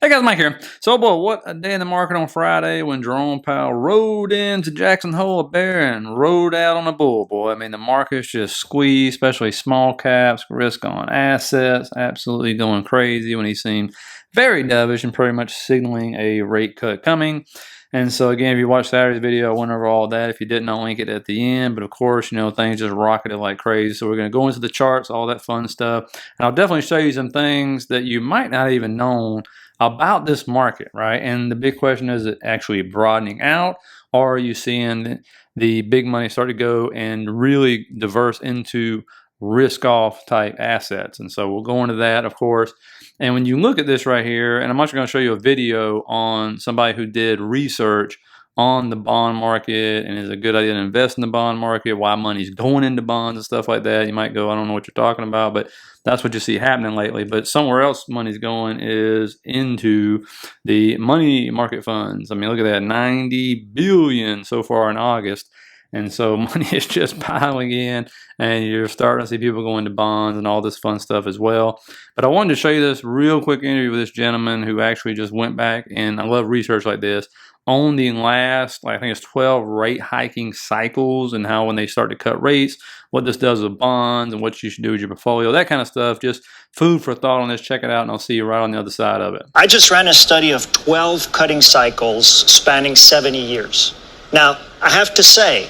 Hey guys, Mike here. So, boy, what a day in the market on Friday when Jerome Powell rode into Jackson Hole, a bear, and rode out on a bull, boy. I mean, the market's just squeezed, especially small caps, risk on assets, absolutely going crazy when he seemed very dovish and pretty much signaling a rate cut coming. And so, again, if you watched Saturday's video, I went over all that. If you didn't, I'll link it at the end. But of course, things just rocketed like crazy. So, we're going to go into the charts, all that fun stuff. And I'll definitely show you some things that you might not even known about this market, right? And the big question is it actually broadening out, or are you seeing the big money start to go and really diverse into risk off type assets? And so we'll go into that, of course. And when you look at this right here, and I'm actually going to show you a video on somebody who did research on the bond market and is a good idea to invest in the bond market, why money's going into bonds and stuff like that. You might go, I don't know what you're talking about, but that's what you see happening lately. But somewhere else money's going is into the money market funds. I mean, look at that, 90 billion so far in August. And so money is just piling in, and you're starting to see people go into bonds and all this fun stuff as well. But I wanted to show you this real quick interview with this gentleman who actually just went back, and I love research like this, on the last, I think it's 12 rate hiking cycles, and how when they start to cut rates, what this does with bonds and what you should do with your portfolio, that kind of stuff. Just food for thought on this. Check it out, and I'll see you right on the other side of it. I just ran a study of 12 cutting cycles spanning 70 years. Now, I have to say,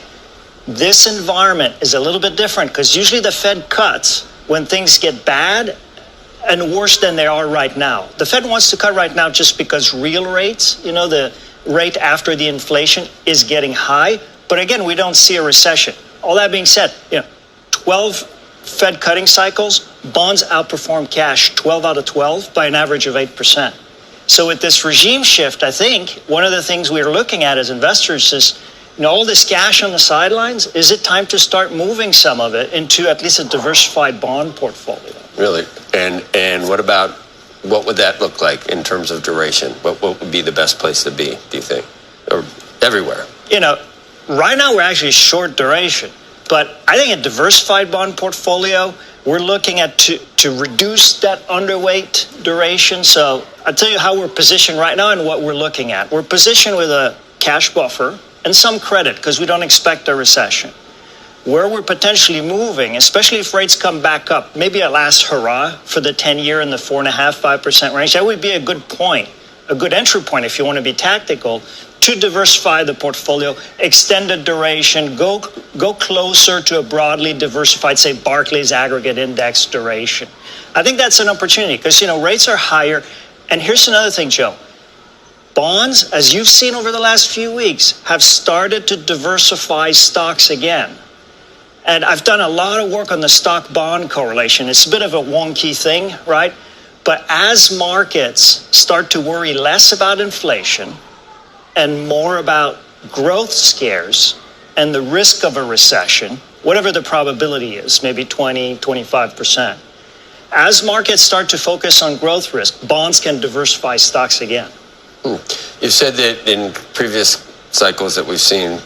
this environment is a little bit different because usually the Fed cuts when things get bad and worse than they are right now. The Fed wants to cut right now just because real rates, the rate after the inflation is getting high. But again, we don't see a recession. All that being said, 12 Fed cutting cycles, bonds outperform cash 12 out of 12 by an average of 8%. So with this regime shift, I think one of the things we're looking at as investors is, all this cash on the sidelines, is it time to start moving some of it into at least a diversified bond portfolio? Really? And what would that look like in terms of duration? What would be the best place to be, do you think? Or everywhere? Right now we're actually short duration, but I think a diversified bond portfolio, we're looking at to reduce that underweight duration. So I'll tell you how we're positioned right now and what we're looking at. We're positioned with a cash buffer and some credit because we don't expect a recession. Where we're potentially moving, especially if rates come back up, maybe a last hurrah for the 10-year in the 4.5–5% range, that would be a good point, a good entry point if you want to be tactical, to diversify the portfolio, extend the duration, go closer to a broadly diversified, say, Barclays aggregate index duration. I think that's an opportunity because, rates are higher. And here's another thing, Joe. Bonds, as you've seen over the last few weeks, have started to diversify stocks again. And I've done a lot of work on the stock-bond correlation. It's a bit of a wonky thing, right? But as markets start to worry less about inflation and more about growth scares and the risk of a recession, whatever the probability is, maybe 20–25%, as markets start to focus on growth risk, bonds can diversify stocks again. You've said that in previous cycles that we've seen,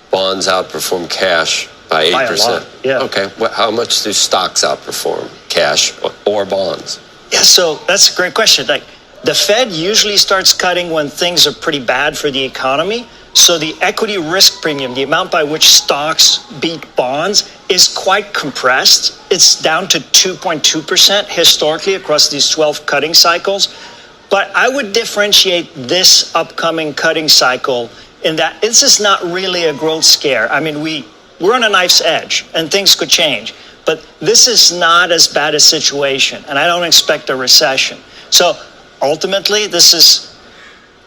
bonds outperform cash by 8%. By a lot, yeah. Okay. How much do stocks outperform cash or bonds? Yeah, so that's a great question. Like, the Fed usually starts cutting when things are pretty bad for the economy. So the equity risk premium, the amount by which stocks beat bonds, is quite compressed. It's down to 2.2% historically across these 12 cutting cycles. But I would differentiate this upcoming cutting cycle in that this is not really a growth scare. I mean, we're on a knife's edge and things could change. But this is not as bad a situation, and I don't expect a recession. So ultimately, this is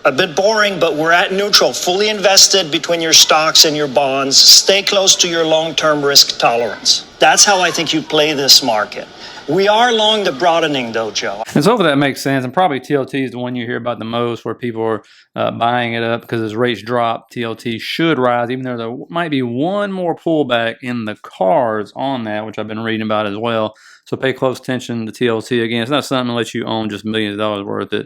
a bit boring, but we're at neutral, fully invested between your stocks and your bonds. Stay close to your long-term risk tolerance. That's how I think you play this market. We are long the broadening, though, Joe. And so hopefully that makes sense. And probably TLT is the one you hear about the most, where people are buying it up because as rates drop, TLT should rise, even though there might be one more pullback in the cards on that, which I've been reading about as well. So pay close attention to TLT. Again, it's not something that lets you own just millions of dollars worth. You're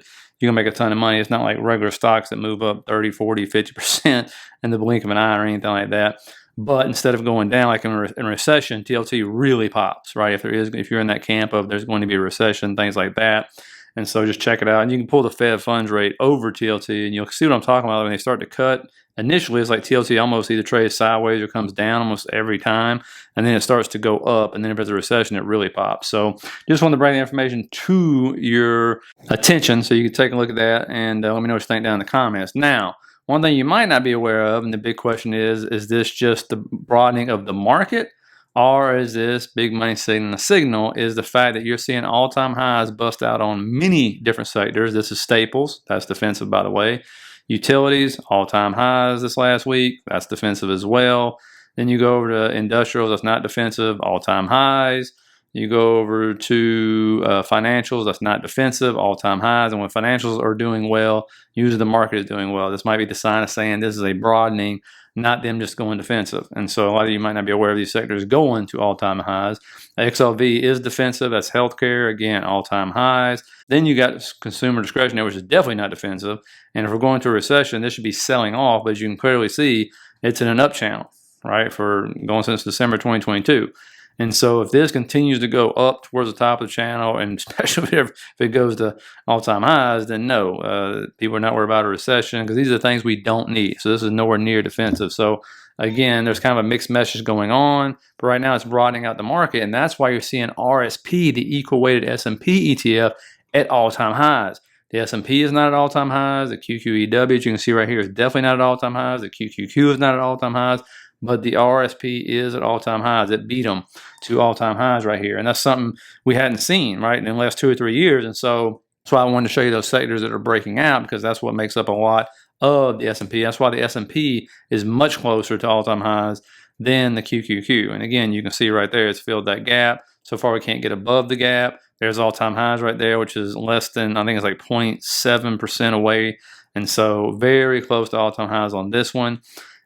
going to make a ton of money. It's not like regular stocks that move up 30, 40, 50% in the blink of an eye or anything like that. But instead of going down like in recession, TLT really pops, right? If you're in that camp of there's going to be a recession, things like that. And so just check it out. And you can pull the Fed funds rate over TLT, and you'll see what I'm talking about when they start to cut. Initially, it's like TLT almost either trades sideways or comes down almost every time, and then it starts to go up. And then if there's a recession, it really pops. So just wanted to bring the information to your attention so you can take a look at that, and let me know what you think down in the comments. Now, one thing you might not be aware of, and the big question is this just the broadening of the market? Or is this big money signaling a signal? Is the fact that you're seeing all-time highs bust out on many different sectors. This is staples. That's defensive, by the way. Utilities, all-time highs this last week. That's defensive as well. Then you go over to industrials. That's not defensive. All-time highs. You go over to financials. That's not defensive. All-time highs. And when financials are doing well, usually the market is doing well. This might be the sign of saying this is a broadening, not them just going defensive. And so a lot of you might not be aware of these sectors going to all-time highs. XLV is defensive. That's healthcare. Again, all-time highs. Then you got consumer discretionary, which is definitely not defensive. And if we're going to a recession, this should be selling off. But as you can clearly see, it's in an up channel, right, for going since December 2022. And so if this continues to go up towards the top of the channel, and especially if it goes to all-time highs, then no, people are not worried about a recession, because these are the things we don't need. So this is nowhere near defensive. So again, there's kind of a mixed message going on, but right now it's broadening out the market, and that's why you're seeing RSP, the equal weighted S&P ETF, at all-time highs. The S&P is not at all-time highs. The QQEW, as you can see right here, is definitely not at all-time highs. The QQQ is not at all-time highs. But the RSP is at all-time highs. It beat them to all-time highs right here. And that's something we hadn't seen, right, in the last 2 or 3 years. And so that's why I wanted to show you those sectors that are breaking out, because that's what makes up a lot of the S&P. That's why the S&P is much closer to all-time highs than the QQQ. And again, you can see right there, it's filled that gap. So far, we can't get above the gap. There's all-time highs right there, which is less than, I think it's like 0.7% away. And so very close to all-time highs on this one.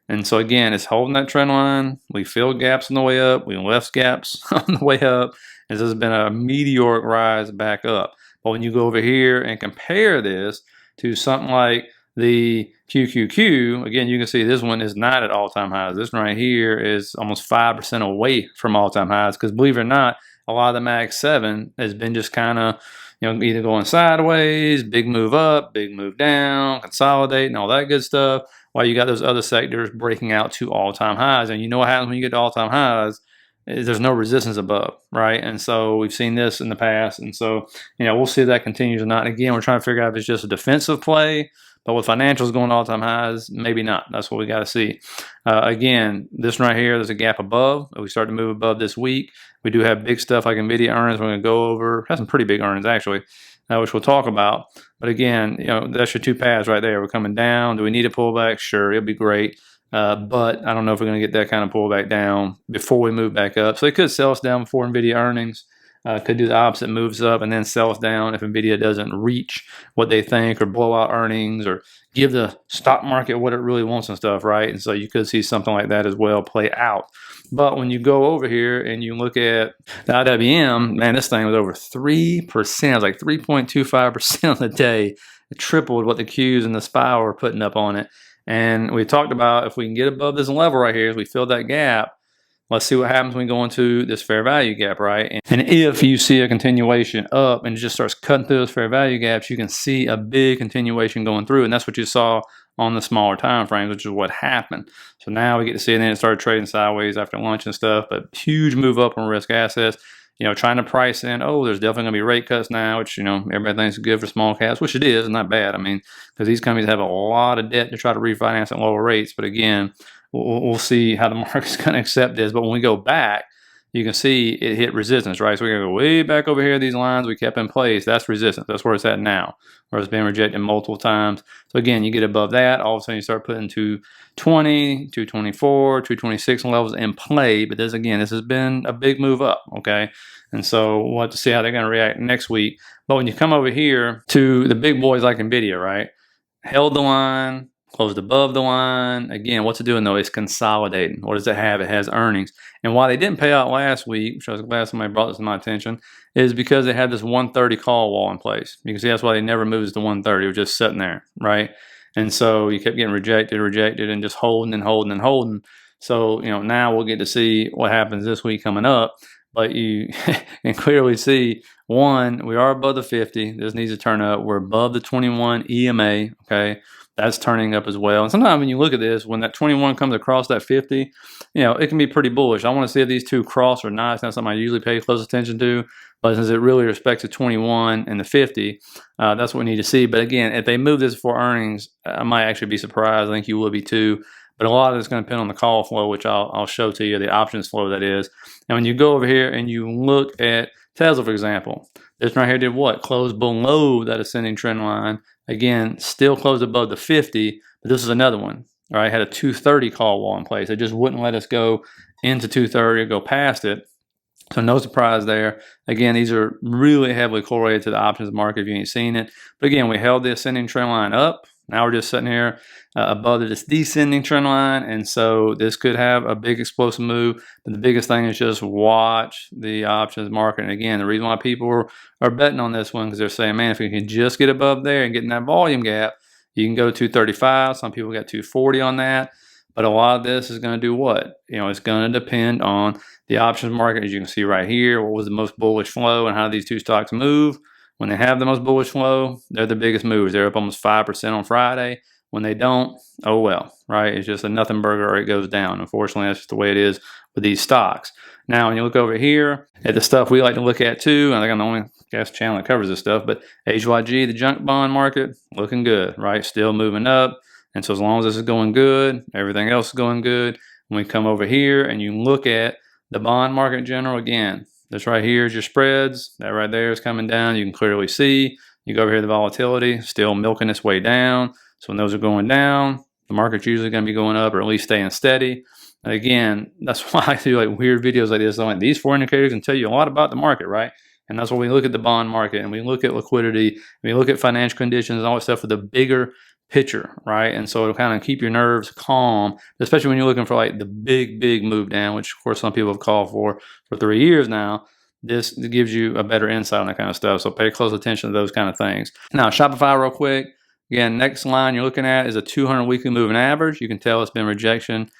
And so again, it's holding that trend line. We filled gaps on the way up. We left gaps on the way up. This has been a meteoric rise back up. But when you go over here and compare this to something like the QQQ, again, you can see this one is not at all-time highs. This one right here is almost 5% away from all-time highs, because believe it or not, a lot of the Mag 7 has been just kind of, either going sideways, big move up, big move down, consolidating, all that good stuff, while you got those other sectors breaking out to all-time highs. And you know what happens when you get to all-time highs? There's no resistance above, right? And so we've seen this in the past. And so, we'll see if that continues or not. Again, we're trying to figure out if it's just a defensive play, but with financials going to all-time highs, maybe not. That's what we got to see. Again, this right here, there's a gap above. We start to move above this week. We do have big stuff like NVIDIA earnings. We're going to go over. Has some pretty big earnings, actually, which we'll talk about. But again, that's your two paths right there. We're coming down. Do we need a pullback? Sure, it'll be great. But I don't know if we're going to get that kind of pullback down before we move back up. So it could sell us down before NVIDIA earnings. Could do the opposite, moves up and then sells down if NVIDIA doesn't reach what they think, or blow out earnings, or give the stock market what it really wants and stuff, right? And so you could see something like that as well play out. But when you go over here and you look at the IWM, man, this thing was over 3%. It was like 3.25% on the day. It tripled what the Qs and the SPY were putting up on it. And we talked about if we can get above this level right here, as we fill that gap, let's see what happens when we go into this fair value gap, right? And if you see a continuation up and it just starts cutting through those fair value gaps, you can see a big continuation going through. And that's what you saw on the smaller time frames, which is what happened. So now we get to see it, and then it started trading sideways after lunch and stuff, but huge move up on risk assets. Trying to price in, there's definitely going to be rate cuts now, which, everybody thinks is good for small caps, which it is, not bad. I mean, because these companies have a lot of debt to try to refinance at lower rates. But again, we'll see how the market's going to accept this. But when we go back, you can see it hit resistance, right? So we're going to go way back over here. These lines we kept in place, that's resistance. That's where it's at now, where it's been rejected multiple times. So again, you get above that, all of a sudden you start putting 220, 224, 226 levels in play. But this has been a big move up, okay? And so we'll have to see how they're going to react next week. But when you come over here to the big boys like NVIDIA, right? Held the line, closed above the line. Again, what's it doing though? It's consolidating. What does it have? It has earnings. And why they didn't pay out last week, which I was glad somebody brought this to my attention, is because they had this 130 call wall in place. You can see that's why they never moves to 130. It was just sitting there, right? And so you kept getting rejected, and just holding and holding and holding. So, now we'll get to see what happens this week coming up. but you can clearly see, one, we are above the 50. This needs to turn up. We're above the 21 EMA, okay? That's turning up as well. And sometimes when you look at this, when that 21 comes across that 50, it can be pretty bullish. I want to see if these two cross or not. It's not something I usually pay close attention to, but since it really respects the 21 and the 50, that's what we need to see. But again, if they move this before earnings, I might actually be surprised. I think you will be too. But a lot of it's going to depend on the call flow, which I'll show to you, the options flow that is. And when you go over here and you look at Tesla, for example, this right here did what? Closed below that ascending trend line. Again, still closed above the 50, but this is another one. All right, had a 230 call wall in place. It just wouldn't let us go into 230 or go past it. So no surprise there. Again, these are really heavily correlated to the options market if you ain't seen it. But again, we held the ascending trend line up. Now we're just sitting here above this descending trend line. And so this could have a big explosive move. But the biggest thing is just watch the options market. And again, the reason why people are betting on this one, because they're saying, man, if we can just get above there and get in that volume gap, you can go to 235. Some people got 240 on that. But a lot of this is going to do what? It's going to depend on the options market. As you can see right here, what was the most bullish flow and how these two stocks move. When they have the most bullish flow, they're the biggest movers. They're up almost 5% on Friday. When they don't, oh well, right? It's just a nothing burger or it goes down. Unfortunately, that's just the way it is with these stocks. Now, when you look over here at the stuff we like to look at too, I think I'm the only channel that covers this stuff, but HYG, the junk bond market, looking good, right? Still moving up. And so as long as this is going good, everything else is going good. When we come over here and you look at the bond market in general, again, this right here is your spreads. That right there is coming down. You can clearly see. You go over here, the volatility, still milking its way down. So when those are going down, the market's usually going to be going up or at least staying steady. And again, that's why I do like weird videos like this. I'm like, these 4 indicators can tell you a lot about the market, right? And that's why we look at the bond market and we look at liquidity, and we look at financial conditions and all that stuff with the bigger picture, right? And so it'll kind of keep your nerves calm, especially when you're looking for like the big move down, which of course some people have called for 3 years now. This gives you a better insight on that kind of stuff. So pay close attention to those kind of things. Now, Shopify real quick. Again, next line you're looking at is a 200 weekly moving average. You can tell it's been rejected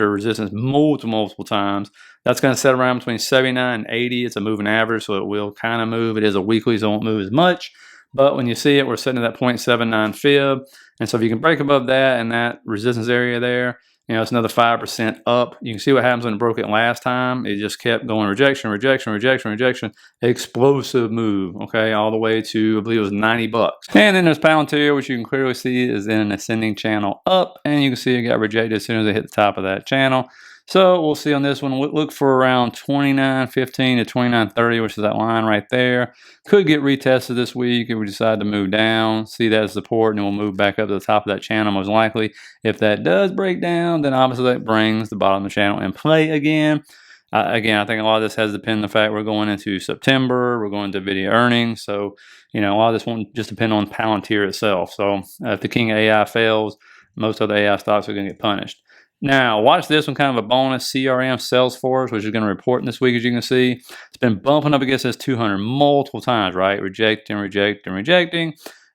or resistance multiple times. That's going to set around between 79 and 80. It's a moving average, so it will kind of move. It is a weekly, so it won't move as much. But when you see it, we're sitting at that 0.79 fib. And so if you can break above that and that resistance area there, it's another 5% up. You can see what happens when it broke it last time. It just kept going rejection. Explosive move, okay, all the way to, I believe it was $90. And then there's Palantir, which you can clearly see is in an ascending channel up. And you can see it got rejected as soon as it hit the top of that channel. So we'll see on this one. We'll look for around 29.15 to 29.30, which is that line right there. Could get retested this week if we decide to move down. See that as support, and then we'll move back up to the top of that channel most likely. If that does break down, then obviously that brings the bottom of the channel in play again. Again, I think a lot of this has depended on the fact we're going into September. We're going to video earnings. So, a lot of this won't just depend on Palantir itself. So if the king of AI fails, most other AI stocks are going to get punished. Now, watch this one, kind of a bonus. CRM Salesforce, which is going to report this week, as you can see. It's been bumping up against this 200 multiple times, right? Rejecting.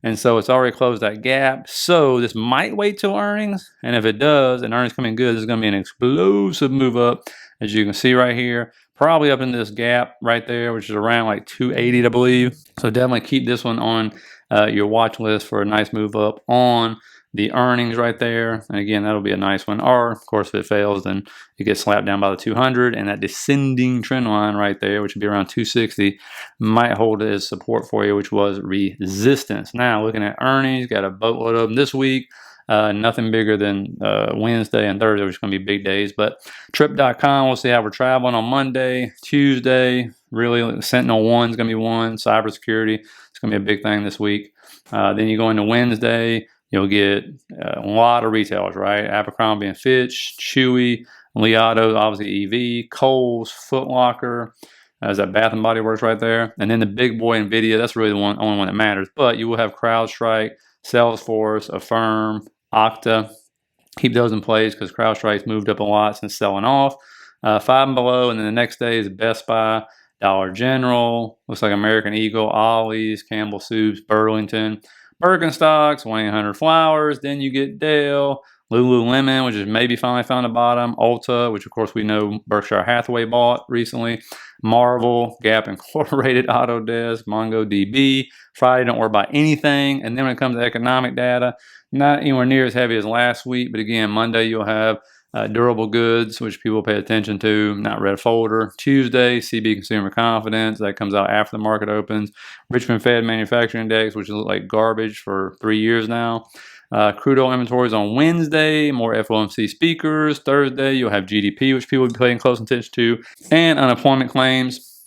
And so it's already closed that gap. So this might wait till earnings. And if it does, and earnings come in good, this is going to be an explosive move up, as you can see right here. Probably up in this gap right there, which is around like 280, I believe. So definitely keep this one on your watch list for a nice move up on the earnings right there. And again, that'll be a nice one. Or, of course, if it fails, then it gets slapped down by the 200. And that descending trend line right there, which would be around 260, might hold as support for you, which was resistance. Now, looking at earnings, got a boatload of them this week. Nothing bigger than Wednesday and Thursday, which is going to be big days. But Trip.com, we'll see how we're traveling on Monday. Tuesday, really, Sentinel-1 is going to be one. Cybersecurity, it's going to be a big thing this week. Then you go into Wednesday, you'll get a lot of retailers, right? Abercrombie and Fitch, Chewy, Li Auto, obviously EV, Kohl's, Foot Locker. Is that Bath and Body Works right there? And then the big boy NVIDIA, that's really the only one that matters. But you will have CrowdStrike, Salesforce, Affirm, Okta. Keep those in place because CrowdStrike's moved up a lot since selling off. 5 and below, and then the next day is Best Buy, Dollar General, looks like American Eagle, Ollie's, Campbell Soups, Burlington, Birkenstocks, 1-800 Flowers. Then you get Dell, Lululemon, which is maybe finally found a bottom. Ulta, which of course we know Berkshire Hathaway bought recently. Marvel, Gap Incorporated, Autodesk, MongoDB. Friday, don't worry about anything. And then when it comes to economic data, not anywhere near as heavy as last week. But again, Monday you'll have durable goods, which people pay attention to, not red folder. Tuesday, CB consumer confidence, that comes out after the market opens. Richmond Fed manufacturing index, which looks like garbage for 3 years now. Crude oil inventories on Wednesday, more FOMC speakers. Thursday, you'll have GDP, which people will be paying close attention to, and unemployment claims.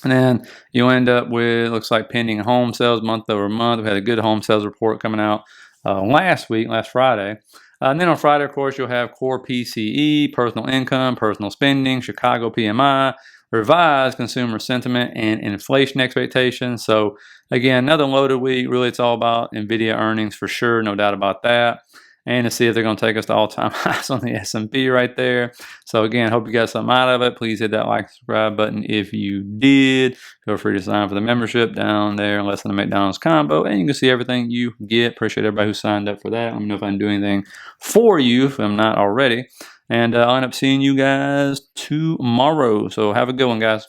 And then you'll end up with, looks like pending home sales month over month. We had a good home sales report coming out last Friday. And then on Friday, of course, you'll have core PCE, personal income, personal spending, Chicago PMI, revised consumer sentiment, and inflation expectations. So again, another loaded week. Really, it's all about NVIDIA earnings for sure, no doubt about that. And to see if they're going to take us to all-time highs on the S&P right there. So again, hope you got something out of it. Please hit that like, subscribe button if you did. Feel free to sign up for the membership down there, Less Than a McDonald's combo, and you can see everything you get. Appreciate everybody who signed up for that. Let me know if I can do anything for you if I'm not already. And I'll end up seeing you guys tomorrow. So have a good one, guys.